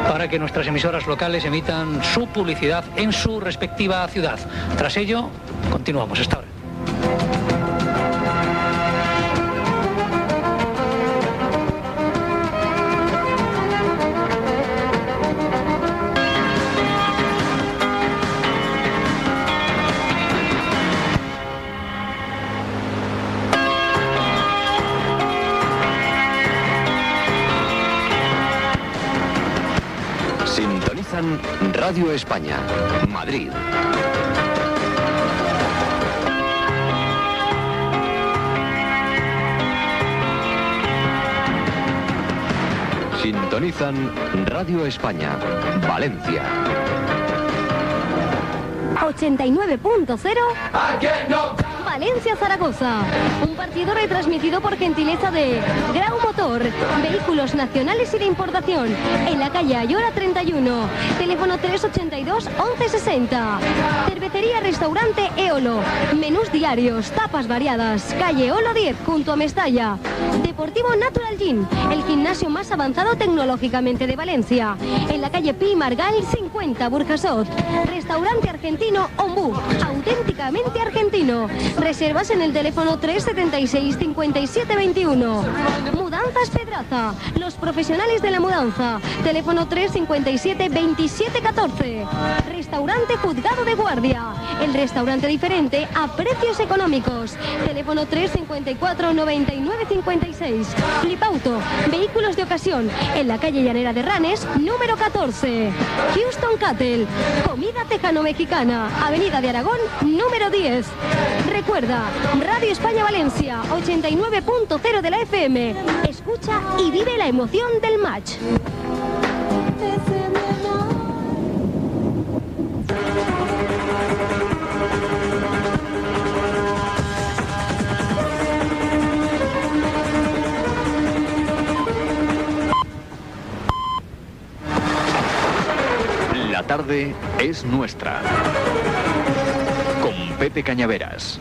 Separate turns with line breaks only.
para que nuestras emisoras locales emitan su publicidad en su respectiva ciudad. Tras ello, continuamos. Hasta ahora.
Sintonizan Radio España, Madrid. Sintonizan Radio España, Valencia.
89.0 Valencia-Zaragoza. Un partido retransmitido por gentileza de Grau Motor, vehículos nacionales y de importación, en la calle Ayora 31, teléfono 382-1160. Cervecería Restaurante Eolo, menús diarios, tapas variadas, calle Eolo 10, junto a Mestalla. Deportivo Natural Gym, el gimnasio más avanzado tecnológicamente de Valencia, en la calle Pi Margal 50, Burjasot. Restaurante argentino Ombú, auténticamente argentino. Reservas en el teléfono 376-5721. Mudanzas Pedraza, los profesionales de la mudanza, teléfono 357-2714. Restaurante Juzgado de Guardia, el restaurante diferente a precios económicos, teléfono 354-9956. Flipauto, vehículos de ocasión, en la calle Llanera de Ranes, número 14. Houston Cattle, comida tejano-mexicana, avenida de Aragón, número 10. Recuerda, Radio España Valencia, 89.0 de la FM. Escucha y vive la emoción del match.
La tarde es nuestra. Con Pepe Cañaveras.